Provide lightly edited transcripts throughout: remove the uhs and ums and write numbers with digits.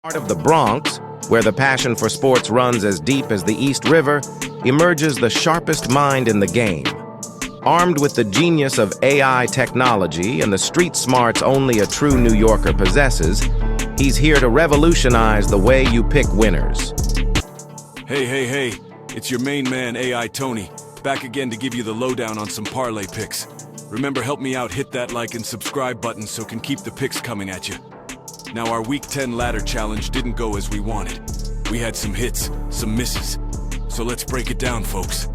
Part of the Bronx, where the passion for sports runs as deep as the East River, emerges the sharpest mind in the game. Armed with the genius of AI technology and the street smarts only a true New Yorker possesses, he's here to revolutionize the way you pick winners. Hey, it's your main man, AI Tony, back again to give you the lowdown on some parlay picks. Remember, help me out, hit that like and subscribe button so can keep the picks coming at you. Now, our Week 10 ladder challenge didn't go as we wanted. We had some hits, some misses. So let's break it down, folks.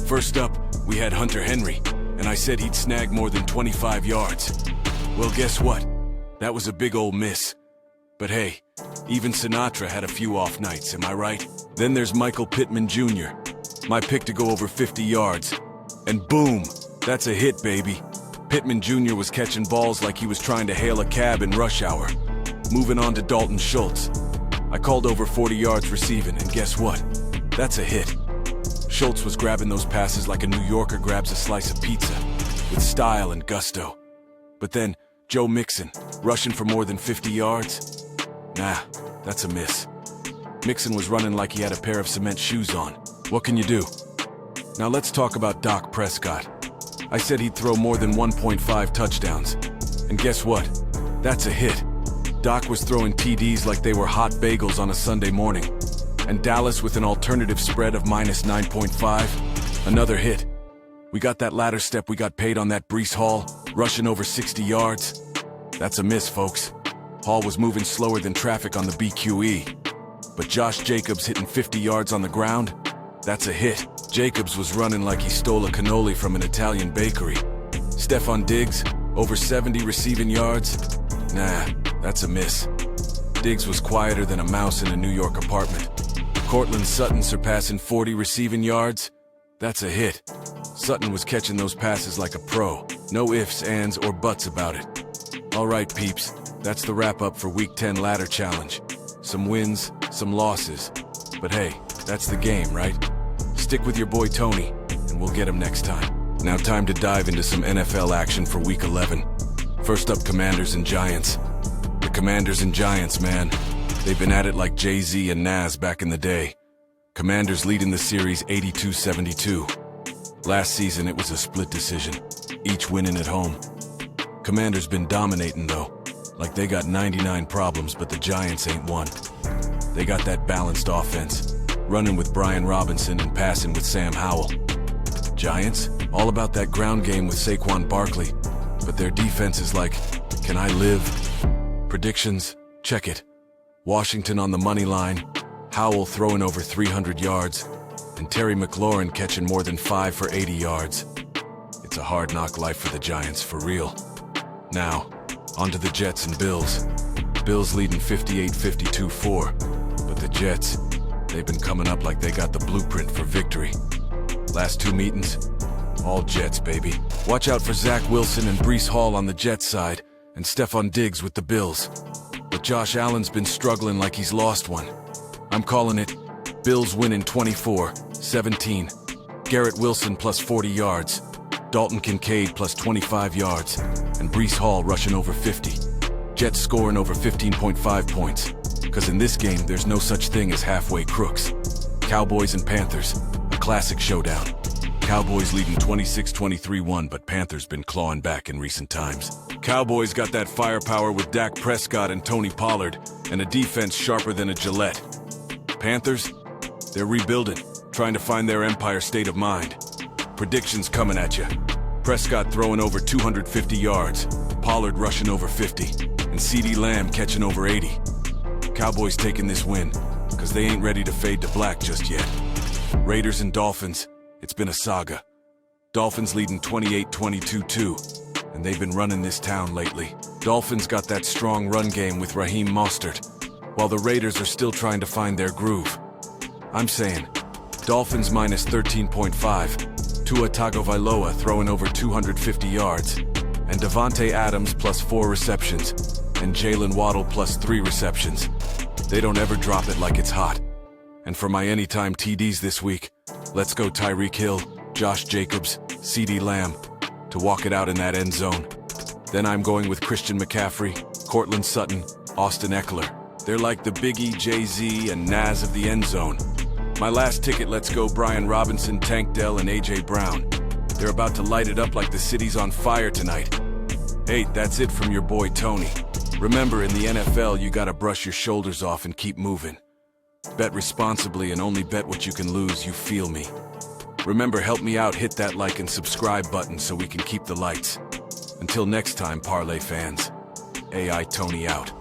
First up, we had Hunter Henry, and I said he'd snag more than 25 yards. Well, guess what? That was a big old miss. But hey, even Sinatra had a few off nights, am I right? Then there's Michael Pittman Jr., my pick to go over 50 yards. And boom, that's a hit, baby. Pittman Jr. was catching balls like he was trying to hail a cab in rush hour. Moving on to Dalton Schultz. I called over 40 yards receiving, and guess what? That's a hit. Schultz was grabbing those passes like a New Yorker grabs a slice of pizza, with style and gusto. But then, Joe Mixon, rushing for more than 50 yards? Nah, that's a miss. Mixon was running like he had a pair of cement shoes on. What can you do? Now let's talk about Dak Prescott. I said he'd throw more than 1.5 touchdowns. And guess what? That's a hit. Doc was throwing TDs like they were hot bagels on a Sunday morning. And Dallas with an alternative spread of minus 9.5. Another hit. We got that ladder step we got paid on that Breece Hall, rushing over 60 yards. That's a miss, folks. Hall was moving slower than traffic on the BQE. But Josh Jacobs hitting 50 yards on the ground? That's a hit. Jacobs was running like he stole a cannoli from an Italian bakery. Stephon Diggs, over 70 receiving yards? Nah, that's a miss. Diggs was quieter than a mouse in a New York apartment. Cortland Sutton surpassing 40 receiving yards? That's a hit. Sutton was catching those passes like a pro. No ifs, ands, or buts about it. All right, peeps, that's the wrap-up for Week 10 Ladder Challenge. Some wins, some losses. But hey, that's the game, right? Stick with your boy Tony, and we'll get him next time. Now time to dive into some NFL action for Week 11. First up, Commanders and Giants. The Commanders and Giants, man. They've been at it like Jay-Z and Nas back in the day. Commanders leading the series 82-72. Last season, it was a split decision, each winning at home. Commanders been dominating, though. Like they got 99 problems, but the Giants ain't one. They got that balanced offense, running with Brian Robinson and passing with Sam Howell. Giants, all about that ground game with Saquon Barkley, but their defense is like, can I live? Predictions? Check it. Washington on the money line, Howell throwing over 300 yards, and Terry McLaurin catching more than 5 for 80 yards. It's a hard knock life for the Giants, for real. Now, on to the Jets and Bills. Bills leading 58-52-4, but the Jets, they've been coming up like they got the blueprint for victory. Last two meetings, all Jets, baby. Watch out for Zach Wilson and Breece Hall on the Jets side, and Stephon Diggs with the Bills. But Josh Allen's been struggling like he's lost one. I'm calling it Bills winning 24-17. Garrett Wilson plus 40 yards. Dalton Kincaid plus 25 yards. And Breece Hall rushing over 50. Jets scoring over 15.5 points. Because in this game, there's no such thing as halfway crooks. Cowboys and Panthers, a classic showdown. Cowboys leading 26-23-1, but Panthers been clawing back in recent times. Cowboys got that firepower with Dak Prescott and Tony Pollard, and a defense sharper than a Gillette. Panthers, they're rebuilding, trying to find their empire state of mind. Predictions coming at you. Prescott throwing over 250 yards, Pollard rushing over 50, and CeeDee Lamb catching over 80. Cowboys taking this win, because they ain't ready to fade to black just yet. Raiders and Dolphins, it's been a saga. Dolphins leading 28-22-2, and they've been running this town lately. Dolphins got that strong run game with Raheem Mostert, while the Raiders are still trying to find their groove. I'm saying, Dolphins minus 13.5, Tua Tagovailoa throwing over 250 yards, and Devontae Adams plus 4 receptions, and Jalen Waddle plus 3 receptions. They don't ever drop it like it's hot. And for my anytime TDs this week, let's go Tyreek Hill, Josh Jacobs, CeeDee Lamb, to walk it out in that end zone. Then I'm going with Christian McCaffrey, Cortland Sutton, Austin Eckler, They're like the Biggie, Jay-Z, and Nas of the end zone. My last ticket lets go Brian Robinson, Tank Dell, and A.J. Brown. They're about to light it up like the city's on fire tonight. Hey, that's it from your boy Tony. Remember, in the NFL, you gotta brush your shoulders off and keep moving. Bet responsibly and only bet what you can lose, you feel me? Remember, help me out, hit that like and subscribe button so we can keep the lights. Until next time, Parlay fans, AI Tony out.